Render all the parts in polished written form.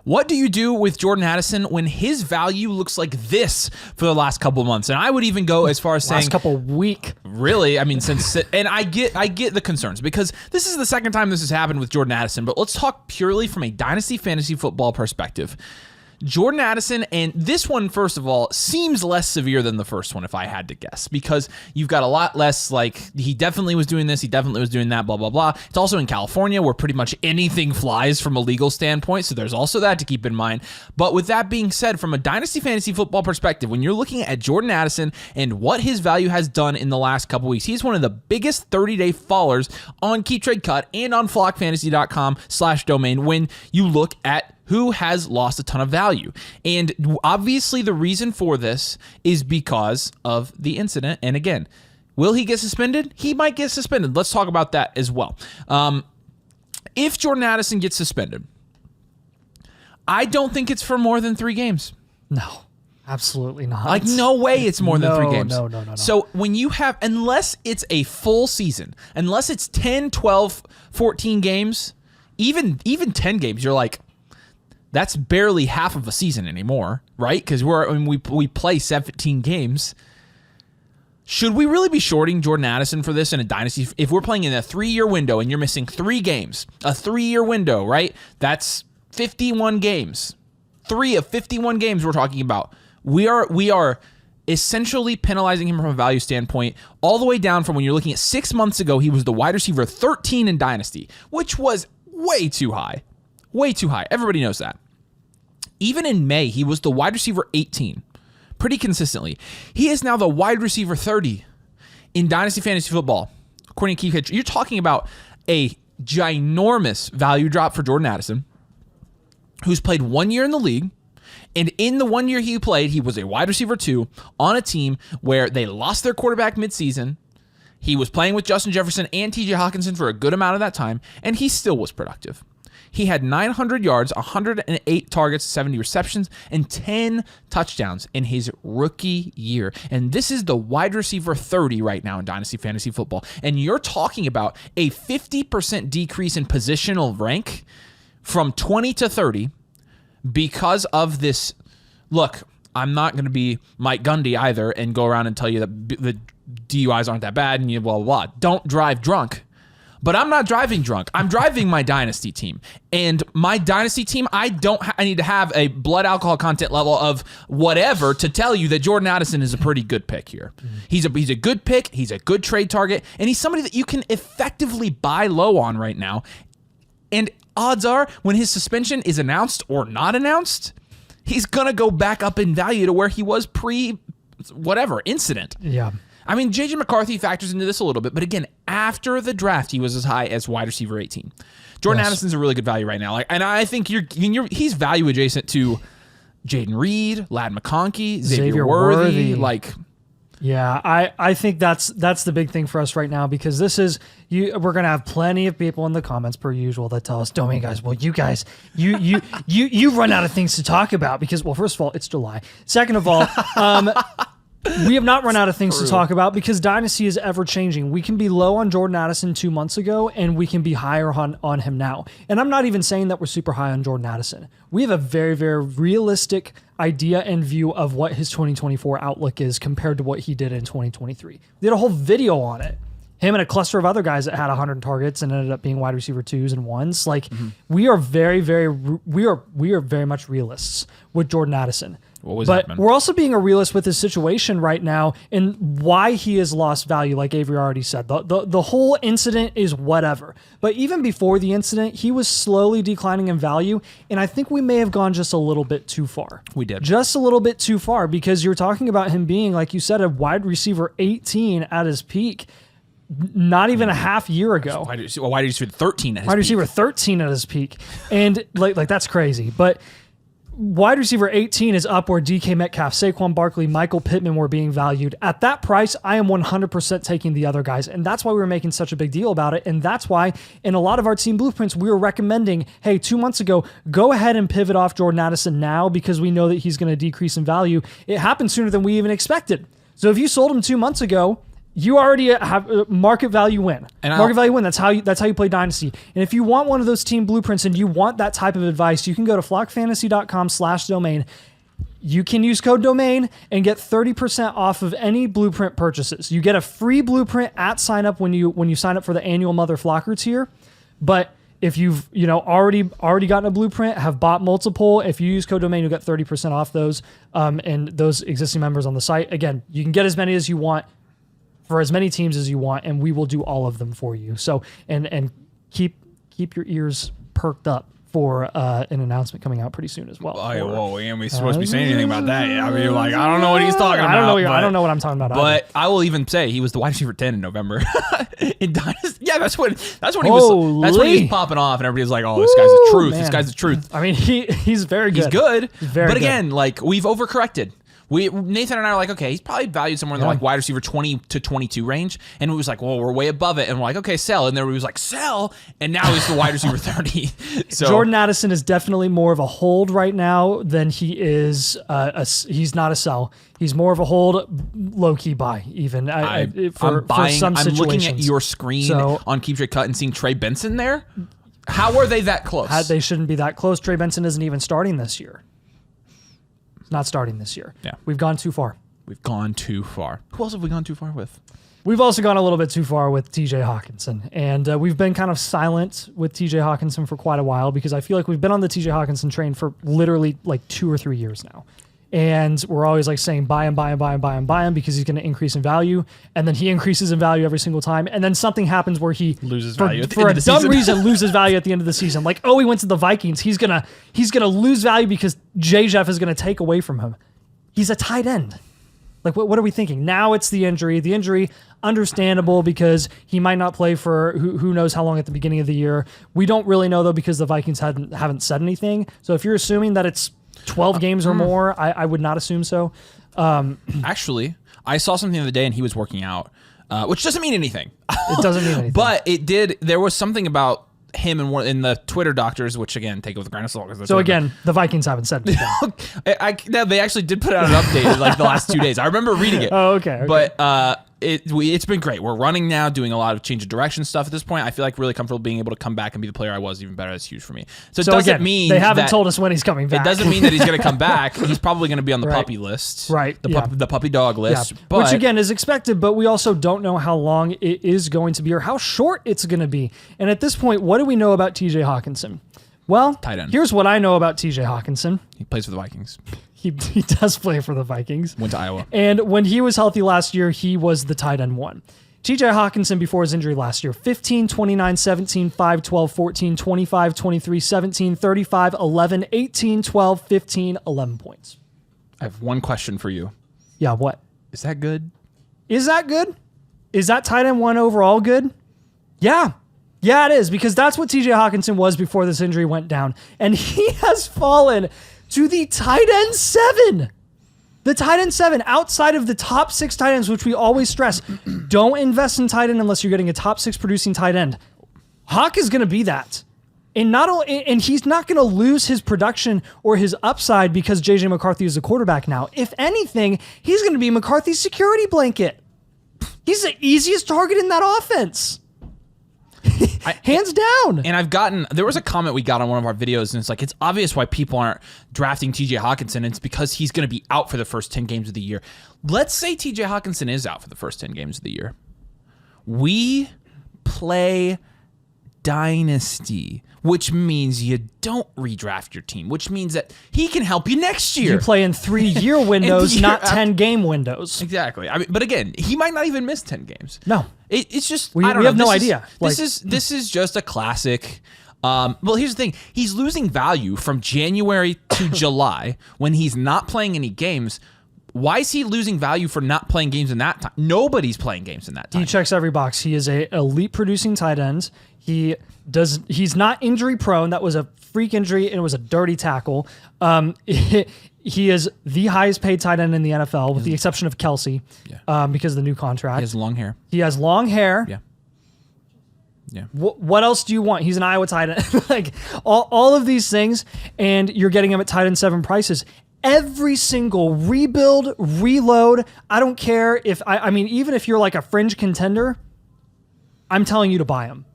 What do you do with Jordan Addison when his value looks like this for the last couple of months? And I would even go as far as saying last couple week. Really, I mean, and I get the concerns because this is the second time this has happened with Jordan Addison. But let's talk purely from a dynasty fantasy football perspective. Jordan Addison, and this one, first of all, seems less severe than the first one, if I had to guess, because you've got a lot less, like, he definitely was doing this, he definitely was doing that, blah, blah, blah. It's also in California, where pretty much anything flies from a legal standpoint, so there's also that to keep in mind. But with that being said, from a dynasty fantasy football perspective, when you're looking at Jordan Addison and what his value has done in the last couple weeks, he's one of the biggest 30-day fallers on Keep Trade Cut and on flockfantasy.com/domain when you look at who has lost a ton of value. And obviously the reason for this is because of the incident. And again, will he get suspended? He might get suspended. Let's talk about that as well. If Jordan Addison gets suspended, I don't think it's for more than 3 games. No, absolutely not. Like, no way it's more than 3 games. No. So when you have, unless it's a full season, unless it's 10, 12, 14 games, even 10 games, you're like, that's barely half of a season anymore, right? Because we play 17 games. Should we really be shorting Jordan Addison for this in a dynasty? If we're playing in a 3-year window and you're missing 3 games, a 3-year window, right? That's 51 games. 3 of 51 games we're talking about. We are essentially penalizing him from a value standpoint all the way down from when you're looking at 6 months ago, he was the wide receiver 13 in Dynasty, which was way too high. Way too high. Everybody knows that. Even in May, he was the wide receiver 18 pretty consistently. He is now the wide receiver 30 in Dynasty Fantasy Football. According to Keith, you're talking about a ginormous value drop for Jordan Addison, who's played 1 year in the league. And in the 1 year he played, he was a wide receiver 2 on a team where they lost their quarterback midseason. He was playing with Justin Jefferson and TJ Hockenson for a good amount of that time, and he still was productive. He had 900 yards, 108 targets, 70 receptions, and 10 touchdowns in his rookie year. And this is the wide receiver 30 right now in Dynasty Fantasy Football. And you're talking about a 50% decrease in positional rank from 20 to 30 because of this. Look, I'm not going to be Mike Gundy either and go around and tell you that the DUIs aren't that bad and you blah, blah, blah. Don't drive drunk. But I'm not driving drunk. I'm driving my Dynasty team. And my Dynasty team, I need to have a blood alcohol content level of whatever to tell you that Jordan Addison is a pretty good pick here. Mm-hmm. He's a good pick. He's a good trade target. And he's somebody that you can effectively buy low on right now. And odds are, when his suspension is announced or not announced, he's going to go back up in value to where he was pre-whatever incident. Yeah. I mean, J.J. McCarthy factors into this a little bit, but again, after the draft, he was as high as wide receiver 18. Jordan Addison's a really good value right now, and I think he's value adjacent to Jaden Reed, Ladd McConkey, Xavier Worthy. Yeah, I think that's the big thing for us right now, because this is we're gonna have plenty of people in the comments per usual that tell us, "Domain guys, well, you guys, you run out of things to talk about because, well, first of all, it's July. Second of all, we have not run out of things to talk about because Dynasty is ever changing. We can be low on Jordan Addison 2 months ago, and we can be higher on him now. And I'm not even saying that we're super high on Jordan Addison. We have a very, very realistic idea and view of what his 2024 outlook is compared to what he did in 2023. We did a whole video on it. Him and a cluster of other guys that had 100 targets and ended up being wide receiver 2s and 1s. We are very much realists with Jordan Addison. But we're also being a realist with his situation right now and why he has lost value, like Avery already said. The whole incident is whatever. But even before the incident, he was slowly declining in value, and I think we may have gone just a little bit too far. We did. Just a little bit too far, because you're talking about him being, like you said, a wide receiver 18 at his peak. Not even a half year ago. Wide receiver 13 at his peak. Wide receiver 13 at his peak. And like that's crazy. But wide receiver 18 is up where DK Metcalf, Saquon Barkley, Michael Pittman were being valued. At that price, I am 100% taking the other guys. And that's why we were making such a big deal about it. And that's why in a lot of our team blueprints, we were recommending, hey, 2 months ago, go ahead and pivot off Jordan Addison now because we know that he's going to decrease in value. It happened sooner than we even expected. So if you sold him 2 months ago, you already have market value win. Market value win. That's how you play Dynasty. And if you want one of those team blueprints and you want that type of advice, you can go to flockfantasy.com/domain. You can use code DOMAIN and get 30% off of any blueprint purchases. You get a free blueprint at sign up when you sign up for the annual Mother Flocker tier. But if you've already gotten a blueprint, have bought multiple, if you use code DOMAIN, you'll get 30% off those and those existing members on the site. Again, you can get as many as you want for as many teams as you want, and we will do all of them for you. So and keep your ears perked up for an announcement coming out pretty soon as well. Whoa, we ain't supposed to be saying anything about that. I mean, I don't know what he's talking about. I don't know what I'm talking about. But either. I will even say he was the wide receiver 10 in November. In Dynasty, yeah, that's when he was popping off, and everybody was like, "Oh, this guy's the truth. Man. This guy's the truth." I mean, he's very good. He's good. He's very but good. Again, like we've overcorrected. Nathan and I are like, okay, he's probably valued somewhere in the like wide receiver 20 to 22 range, and it was like, well, we're way above it, and we're like, okay, sell, and then we was like, sell, and now he's the wide receiver 30. So Jordan Addison is definitely more of a hold right now than he is. He's not a sell. He's more of a hold, low key buy even. For some situations. I'm looking at your screen on Keep Trade Cut and seeing Trey Benson there. How are they that close? They shouldn't be that close. Trey Benson isn't even starting this year. Not starting this year. Yeah. We've gone too far. Who else have we gone too far with? We've also gone a little bit too far with TJ Hockenson. And we've been kind of silent with TJ Hockenson for quite a while because I feel like we've been on the TJ Hockenson train for literally like 2 or 3 years now. And we're always like saying buy him because he's going to increase in value. And then he increases in value every single time. And then something happens where he loses value for a dumb reason loses value at the end of the season. Like, he went to the Vikings. He's gonna lose value because Jeff is gonna take away from him. He's a tight end. Like, what are we thinking? Now it's the injury. The injury, understandable because he might not play for who knows how long at the beginning of the year. We don't really know though because the Vikings haven't said anything. So if you're assuming that it's 12 games or more, I would not assume so. Actually, I saw something the other day and he was working out, which doesn't mean anything. It doesn't mean anything. But it did. There was something about him in the Twitter doctors, which again, take it with a grain of salt. So again, the Vikings haven't said anything. They actually did put out an update in like the last 2 days. I remember reading it. Oh, okay. But it's been great. We're running now, doing a lot of change of direction stuff at this point. I feel like really comfortable being able to come back and be the player I was even better. That's huge for me. So it doesn't mean they haven't told us when he's coming back. It doesn't mean that he's going to come back. He's probably going to be on the puppy list. Right. The puppy dog list. Yeah. But, which again is expected, but we also don't know how long it is going to be or how short it's going to be. And at this point, what do we know about TJ Hockenson? Well, tight end. Here's what I know about TJ Hockenson. He plays for the Vikings. He does play for the Vikings. Went to Iowa. And when he was healthy last year, he was the tight end 1. TJ Hockenson before his injury last year, 15, 29, 17, 5, 12, 14, 25, 23, 17, 35, 11, 18, 12, 15, 11 points. I have one question for you. Yeah, what? Is that good? Is that good? Is that tight end 1 overall good? Yeah. Yeah, it is, because that's what TJ Hockenson was before this injury went down. And he has fallen to the tight end 7. The tight end 7, outside of the top 6 tight ends, which we always stress, don't invest in tight end unless you're getting a top 6 producing tight end. Hawk is going to be that. And he's not going to lose his production or his upside because JJ McCarthy is the quarterback now. If anything, he's going to be McCarthy's security blanket. He's the easiest target in that offense. Hands down. And there was a comment we got on one of our videos, and it's like, it's obvious why people aren't drafting TJ Hockenson. It's because he's going to be out for the first 10 games of the year. Let's say TJ Hockenson is out for the first 10 games of the year. We play Dynasty, which means you don't redraft your team, which means that he can help you next year. You play in 3-year windows, not 10-game windows. Exactly. I mean, but again, he might not even miss 10 games. No. It's just, we have no idea. This is just a classic. Well, here's the thing. He's losing value from January to July when he's not playing any games. Why is he losing value for not playing games in that time? Nobody's playing games in that time. He checks every box. He is a elite producing tight end. He's not injury prone. That was a freak injury and it was a dirty tackle. He is the highest paid tight end in the NFL, with the exception of Kelsey, because of the new contract. He has long hair. Yeah. Yeah. What else do you want? He's an Iowa tight end. Like all of these things, and you're getting him at tight end 7 prices. every single rebuild, reload. I don't care if I mean, even if you're like a fringe contender, I'm telling you to buy him.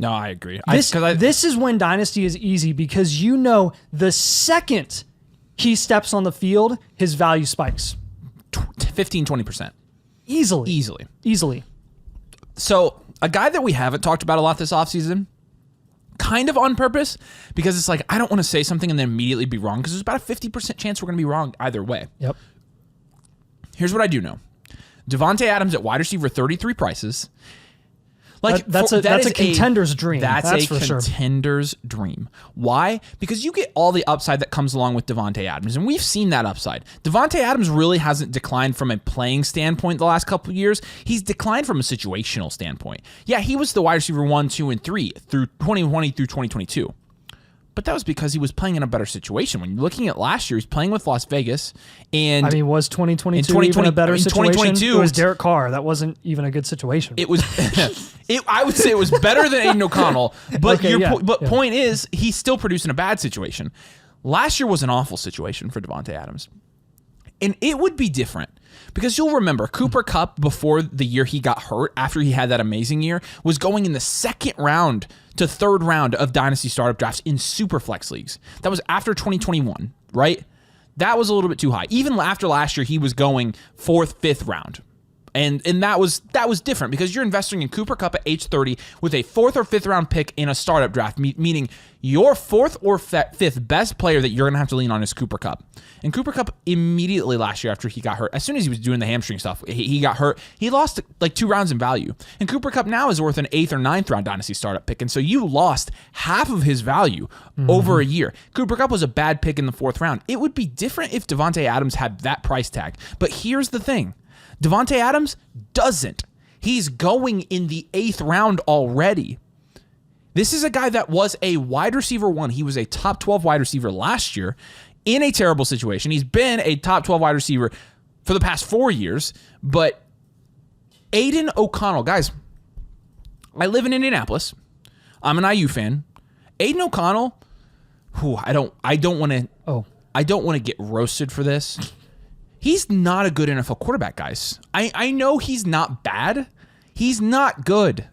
No, I agree. This is when Dynasty is easy because you know the second he steps on the field, his value spikes. 15, 20%. Easily. So a guy that we haven't talked about a lot this offseason, kind of on purpose, because it's like, I don't want to say something and then immediately be wrong, because there's about a 50% chance we're going to be wrong either way. Yep. Here's what I do know. Davante Adams at wide receiver, 33 prices. Like that's a contender's dream. That's a for sure. contender's dream. Why? Because you get all the upside that comes along with Davante Adams, and we've seen that upside. Davante Adams really hasn't declined from a playing standpoint the last couple of years. He's declined from a situational standpoint. Yeah, he was the wide receiver 1, 2, and 3 through 2020 through 2022. But that was because he was playing in a better situation. When you're looking at last year, he's playing with Las Vegas. And I mean, was 2022 even a better situation? It was Derek Carr. That wasn't even a good situation. It was. I would say it was better than Aiden O'Connell. But point is, he's still producing a bad situation. Last year was an awful situation for Davante Adams. And it would be different. Because you'll remember, Cooper Kupp, before the year he got hurt, after he had that amazing year, was going in the second round to third round of Dynasty startup drafts in super flex leagues. That was after 2021, right? That was a little bit too high. Even after last year, he was going fourth, fifth round. And that was different because you're investing in Cooper Kupp at age 30 with a fourth or fifth round pick in a startup draft, meaning your fourth or fifth best player that you're going to have to lean on is Cooper Kupp. And Cooper Kupp immediately last year after he got hurt, as soon as he was doing the hamstring stuff, he got hurt. He lost like 2 rounds in value. And Cooper Kupp now is worth an 8th or 9th round Dynasty startup pick. And so you lost half of his value over a year. Cooper Kupp was a bad pick in the 4th round. It would be different if Davante Adams had that price tag. But here's the thing. Davante Adams doesn't. He's going in the 8th round already. This is a guy that was a wide receiver 1. He was a top 12 wide receiver last year in a terrible situation. He's been a top 12 wide receiver for the past 4 years. But Aiden O'Connell, guys, I live in Indianapolis. I'm an IU fan. Aiden O'Connell, I don't want to get roasted for this. He's not a good NFL quarterback, guys. I know he's not bad. He's not good.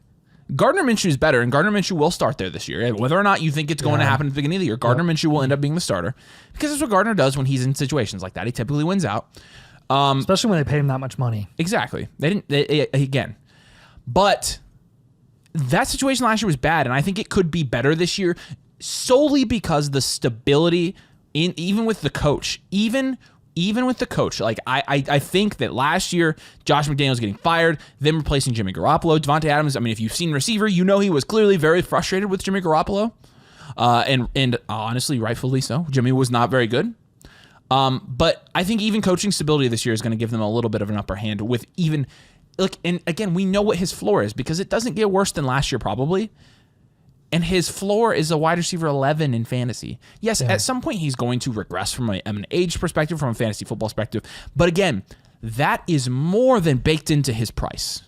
Gardner Minshew is better, and Gardner Minshew will start there this year. Whether or not you think it's going to happen at the beginning of the year, Gardner Minshew will end up being the starter because that's what Gardner does when he's in situations like that. He typically wins out. Especially when they paid him that much money. Exactly. Again. But that situation last year was bad, and I think it could be better this year solely because the stability, even with the coach, even with the coach, like I think that last year, Josh McDaniels getting fired, them replacing Jimmy Garoppolo, Davante Adams. I mean, if you've seen receiver, you know he was clearly very frustrated with Jimmy Garoppolo, and honestly, rightfully so. Jimmy was not very good. But I think even coaching stability this year is going to give them a little bit of an upper hand with even look. And again, we know what his floor is because it doesn't get worse than last year probably. And his floor is a wide receiver 11 in fantasy. Yes, at some point he's going to regress from an age perspective, from a fantasy football perspective. But again, that is more than baked into his price.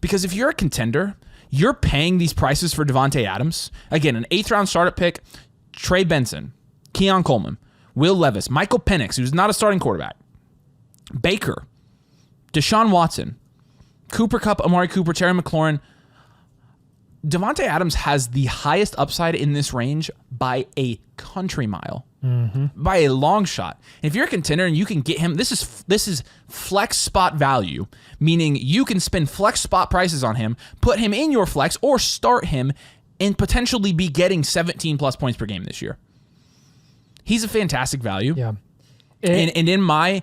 Because if you're a contender, you're paying these prices for Davante Adams. Again, an 8th round startup pick, Trey Benson, Keon Coleman, Will Levis, Michael Penix, who's not a starting quarterback, Baker, Deshaun Watson, Cooper Kupp, Amari Cooper, Terry McLaurin. Davante Adams has the highest upside in this range by a country mile, by a long shot. And if you're a contender and you can get him, this is flex spot value, meaning you can spend flex spot prices on him, put him in your flex, or start him and potentially be getting 17 plus points per game this year. He's a fantastic value. Yeah, and in my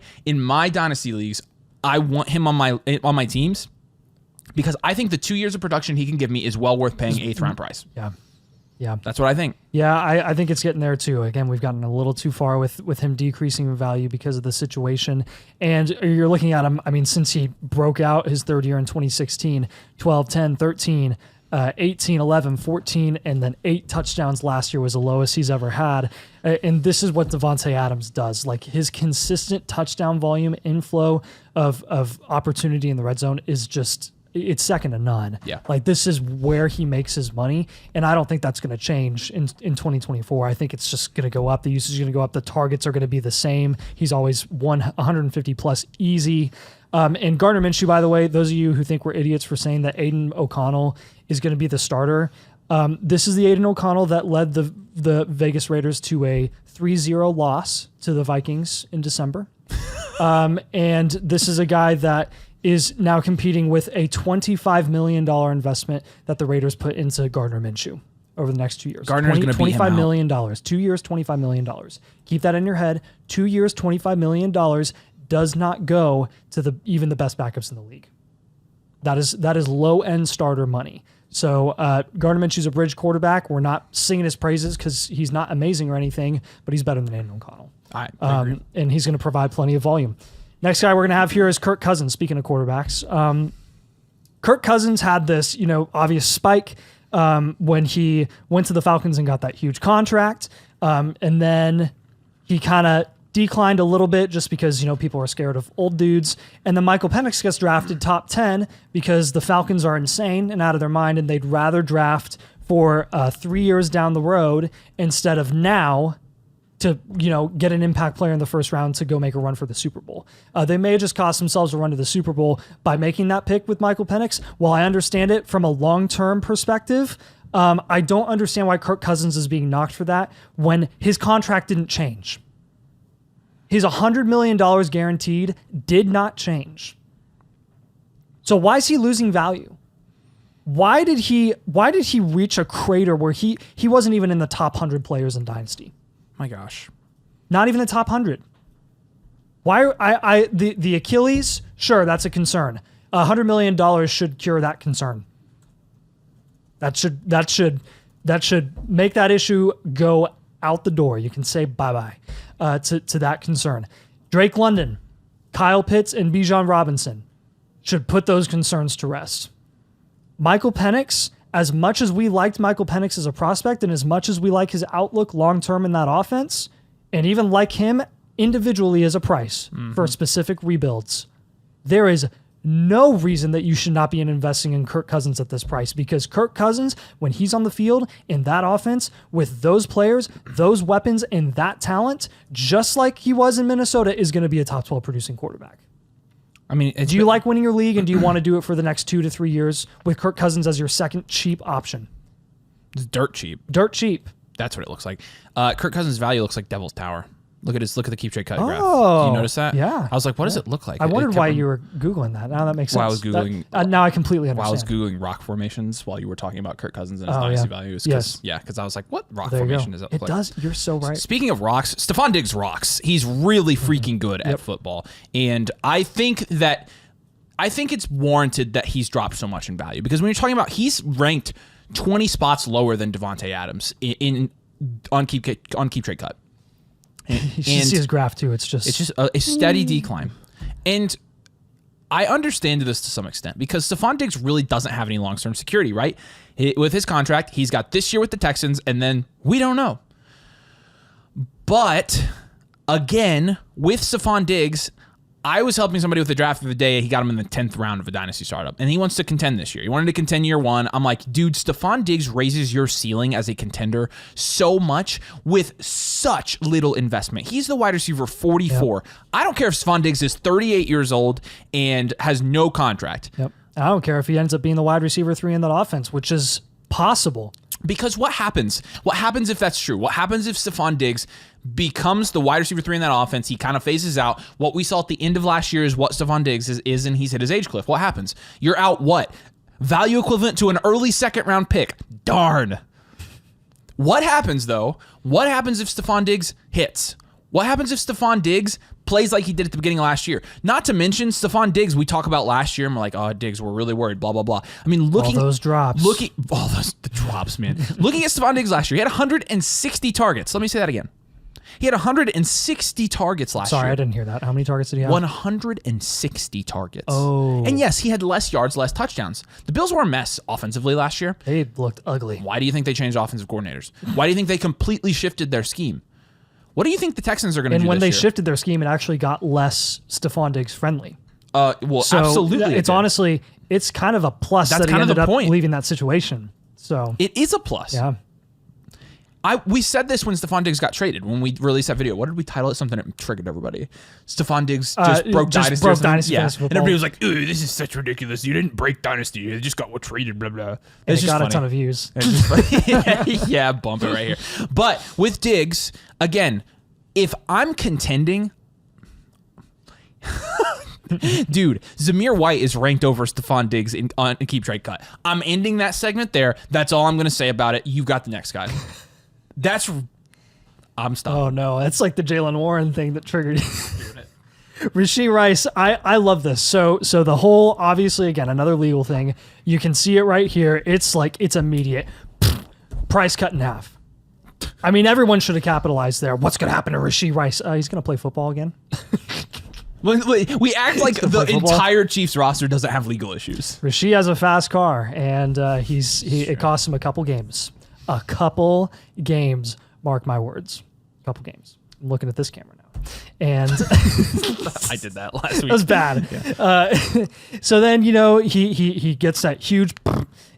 dynasty leagues, I want him on my teams. Because I think the 2 years of production he can give me is well worth paying 8th round price. Yeah. That's what I think. Yeah, I think it's getting there too. Again, we've gotten a little too far with him decreasing in value because of the situation. And you're looking at him, I mean, since he broke out his 3rd year in 2016, 12, 10, 13, 18, 11, 14, and then 8 touchdowns last year was the lowest he's ever had. And this is what Davante Adams does. Like his consistent touchdown volume inflow of opportunity in the red zone is just it's second to none. Yeah. Like this is where he makes his money. And I don't think that's going to change in 2024. I think it's just going to go up. The usage is going to go up. The targets are going to be the same. He's always 150 plus easy. And Gardner Minshew, by the way, those of you who think we're idiots for saying that Aiden O'Connell is going to be the starter, this is the Aiden O'Connell that led the Vegas Raiders to a 3-0 loss to the Vikings in December. And this is a guy that is now competing with a $25 million investment that the Raiders put into Gardner Minshew over the next 2 years. Gardner's going to beat him out. $25 million. 2 years, $25 million. Keep that in your head. 2 years, $25 million does not go to even the best backups in the league. That is low-end starter money. So Gardner Minshew's a bridge quarterback. We're not singing his praises because he's not amazing or anything, but he's better than Aiden O'Connell. I agree. And he's going to provide plenty of volume. Next guy we're going to have here is Kirk Cousins. Speaking of quarterbacks, Kirk Cousins had this, obvious spike when he went to the Falcons and got that huge contract, and then he kind of declined a little bit just because people are scared of old dudes. And then Michael Penix gets drafted top 10 because the Falcons are insane and out of their mind, and they'd rather draft for 3 years down the road instead of now to get an impact player in the first round to go make a run for the Super Bowl. They may have just cost themselves a run to the Super Bowl by making that pick with Michael Penix. While I understand it from a long-term perspective, I don't understand why Kirk Cousins is being knocked for that when his contract didn't change. His $100 million guaranteed did not change. So why is he losing value? Why did he reach a crater where he wasn't even in the top 100 players in Dynasty? My gosh. Not even the top 100. Why the Achilles, sure, that's a concern. $100 million should cure that concern. That should make that issue go out the door. You can say bye-bye to that concern. Drake London, Kyle Pitts, and Bijan Robinson should put those concerns to rest. Michael Penix, as much as we liked Michael Penix as a prospect and as much as we like his outlook long-term in that offense, and even like him individually as a price for specific rebuilds, there is no reason that you should not be investing in Kirk Cousins at this price, because Kirk Cousins, when he's on the field in that offense with those players, those weapons, and that talent, just like he was in Minnesota, is going to be a top 12 producing quarterback. I mean, do you like winning your league, and do you want to do it for the next 2 to 3 years with Kirk Cousins as your second cheap option? It's dirt cheap. Dirt cheap. That's what it looks like. Kirk Cousins' value looks like Devil's Tower. Look at the keep trade cut graph. Oh, Did you notice that? Yeah. I was like, what does it look like? I wondered why you were Googling that. Now that makes sense. While I was Googling. Now I completely understand. While I was Googling rock formations while you were talking about Kirk Cousins and his Oh, dynasty yeah. values. Yes. Yeah, because I was like, what rock There you formation go. does it It look like? does. You're so right. Speaking of rocks, Stefon Diggs rocks. He's really freaking good at football. And I think it's warranted that he's dropped so much in value, because when you're talking about, he's ranked 20 spots lower than Davante Adams on keep trade cut. You should see his graph too. It's just a steady decline. And I understand this to some extent, because Stefon Diggs really doesn't have any long-term security, right? With his contract, he's got this year with the Texans, and then we don't know. But again, with Stefon Diggs, I was helping somebody with the draft of the day. He got him in the 10th round of a dynasty startup, and he wants to contend this year. He wanted to contend year one. I'm like, dude, Stefon Diggs raises your ceiling as a contender so much with such little investment. He's the wide receiver 44. Yep. I don't care if Stefon Diggs is 38 years old and has no contract. Yep. I don't care if he ends up being the wide receiver 3 in that offense, which is possible. Because what happens? What happens if that's true? What happens if Stefon Diggs becomes the wide receiver 3 in that offense? He kind of phases out. What we saw at the end of last year is what Stefon Diggs is, and he's hit his age cliff. What happens? You're out what? Value equivalent to an early second-round pick. Darn. What happens, though? What happens if Stefon Diggs hits? What happens if Stefon Diggs plays like he did at the beginning of last year? Not to mention Stefon Diggs, we talk about last year, and we're like, oh, Diggs, we're really worried, blah, blah, blah. I mean, looking... all those drops. The drops, man. Looking at Stefon Diggs last year, he had 160 targets. Let me say that again. He had 160 targets last year. Sorry, I didn't hear that. How many targets did he have? 160 targets. Oh. And yes, he had less yards, less touchdowns. The Bills were a mess offensively last year. They looked ugly. Why do you think they changed offensive coordinators? Why do you think they completely shifted their scheme? What do you think the Texans are going to do this year? And when they shifted their scheme, it actually got less Stefon Diggs friendly. Well, So absolutely. it's honestly, it's kind of a plus That's that he kind of ended the up point. leaving that situation. So It is a plus. yeah. We said this when Stefon Diggs got traded. When we released that video, what did we title it? Something that triggered everybody. Stefon Diggs just broke Dynasty. Broke Dynasty Yeah, fantasy and football. everybody was like, "Ooh, this is such ridiculous. You didn't break Dynasty. You just got traded." Blah blah. And It's it just got funny. a ton of views. It's just funny. Yeah, bump it right here. But with Diggs, again, if I'm contending. Dude, Zamir White is ranked over Stefon Diggs on Keep Trade Cut. I'm ending that segment there. That's all I'm going to say about it. You've got the next guy. I'm stopping. Oh no, it's like the Jalen Warren thing that triggered you. Rashee Rice, I love this. So the whole, obviously, again, another legal thing. You can see it right here. It's like, it's immediate. Price cut in half. I mean, everyone should have capitalized there. What's going to happen to Rashee Rice? He's going to play football again. We act like the play football. entire Chiefs roster doesn't have legal issues. Rashee has a fast car, and it cost him a couple games. A couple games. Mark my words. A couple games. I'm looking at this camera now. And I did that last week. that was bad. Yeah. So then, he gets that huge,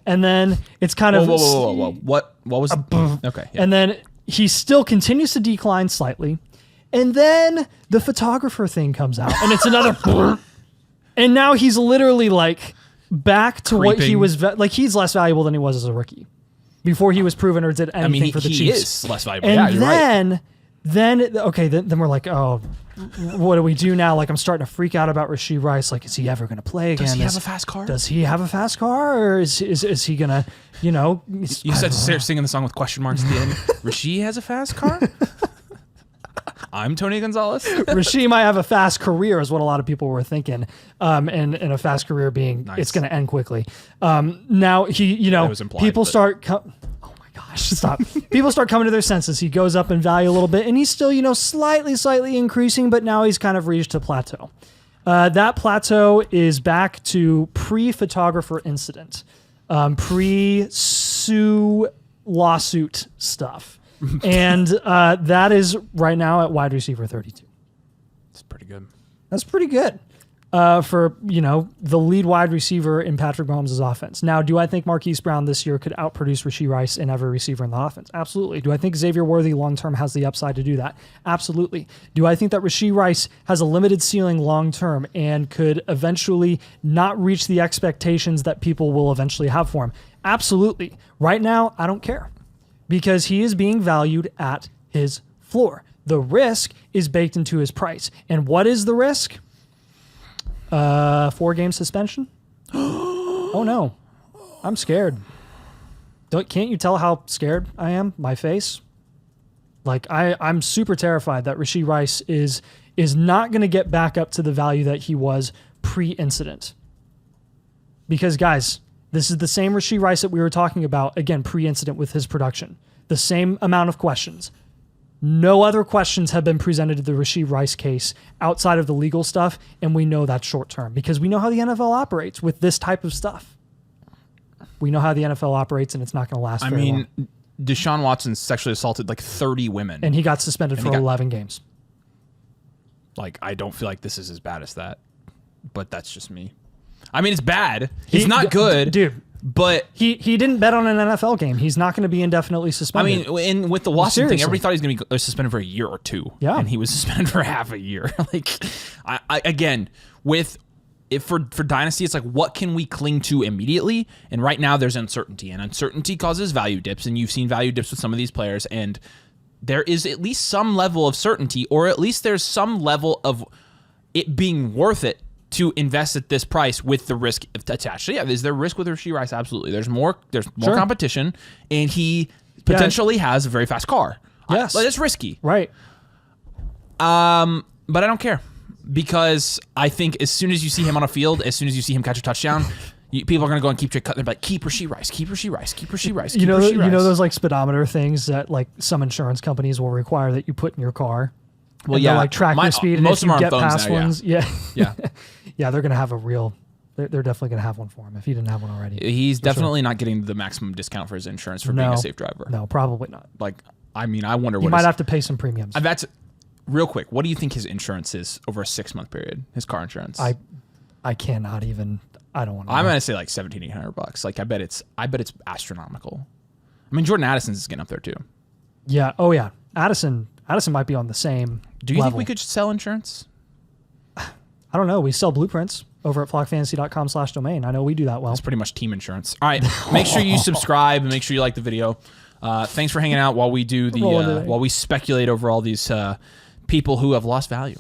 and then it's kind of Whoa. What was okay. Yeah. and then he still continues to decline slightly, and then the photographer thing comes out, and it's another, and now he's literally like back to what he Creeping. was like. He's less valuable than he was as a rookie before he was proven or did anything for the he Chiefs. is less valuable. And Yeah, you're right. then we're like, oh, what do we do now? Like, I'm starting to freak out about Rashee Rice. Like, is he ever going to play again? Does he have a fast car? Does he have a fast car, or is he going to, You said to start singing the song with question marks at the end. Rashee has a fast car? I'm Tony Gonzalez. Rashee might have a fast career, is what a lot of people were thinking, and a fast career being Nice. it's going to end quickly. Now That was implied, people but- start. Oh my gosh, stop! People start coming to their senses. He goes up in value a little bit, and he's still slightly increasing, but now he's kind of reached a plateau. That plateau is back to pre-photographer incident, pre-sue lawsuit stuff. And that is right now at wide receiver 32. It's pretty good. That's pretty good for, the lead wide receiver in Patrick Mahomes' offense. Now, do I think Marquise Brown this year could outproduce Rashee Rice and every receiver in the offense? Absolutely. Do I think Xavier Worthy long-term has the upside to do that? Absolutely. Do I think that Rashee Rice has a limited ceiling long-term and could eventually not reach the expectations that people will eventually have for him? Absolutely. Right now, I don't care, because he is being valued at his floor. The risk is baked into his price. And what is the risk? 4-game suspension? Oh no. I'm scared. Can't you tell how scared I am? My face? Like, I'm super terrified that Rashee Rice is not going to get back up to the value that he was pre-incident. Because, guys, this is the same Rashee Rice that we were talking about, again, pre-incident with his production. The same amount of questions. No other questions have been presented to the Rashee Rice case outside of the legal stuff, and we know that's short term because we know how the NFL operates with this type of stuff. We know how the NFL operates, and it's not going to last very long. Deshaun Watson sexually assaulted like 30 women. And he got suspended for 11 games. Like, I don't feel like this is as bad as that, but that's just me. I mean, it's bad. It's not good. Dude. But he didn't bet on an NFL game. He's not going to be indefinitely I suspended. mean, with the Watson thing, seriously. everybody thought he was going to be suspended for a year or two. Yeah. And he was suspended for half a year. Like, for Dynasty, it's like, what can we cling to immediately? And right now there's uncertainty, and uncertainty causes value dips, and you've seen value dips with some of these players, and there is at least some level of certainty, or at least there's some level of it being worth it to invest at this price with the risk attached. So yeah, is there risk with Rashee Rice? Absolutely. There's more Sure. competition, and he potentially has a very fast car. Yes. But it's risky. Right. But I don't care, because I think as soon as you see him on a field, as soon as you see him catch a touchdown, people are going to go and keep cutting. They're like, keep Rashee Rice, keep Rashee Rice, keep Rashee Rice. Keep Rashee Rice. Those like speedometer things that like some insurance companies will require that you put in your car. Well, And yeah, they'll, like track your speed. most and of if them you are on get phones past now, ones, yeah. Yeah. Yeah, they're gonna have a real. They're definitely gonna have one for him if he didn't have one already. He's definitely not getting the maximum discount for his insurance for being a safe driver. No, probably not. Like, I mean, I wonder You what might have to pay some premiums. That's real quick. What do you think his insurance is over a 6-month period? His car insurance. I cannot even. I don't want to. I'm gonna say like $1,700-$1,800. Like I bet it's astronomical. I mean, Jordan Addison's is getting up there too. Yeah. Oh yeah. Addison might be on the same. Do you level. think we could sell insurance? I don't know. We sell blueprints over at flockfantasy.com/domain. I know we do that well. It's pretty much team insurance. All right. Make sure you subscribe and make sure you like the video. Thanks for hanging out while we do while we speculate over all these people who have lost value.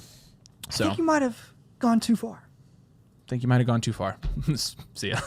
So I think you might have gone too far. See ya.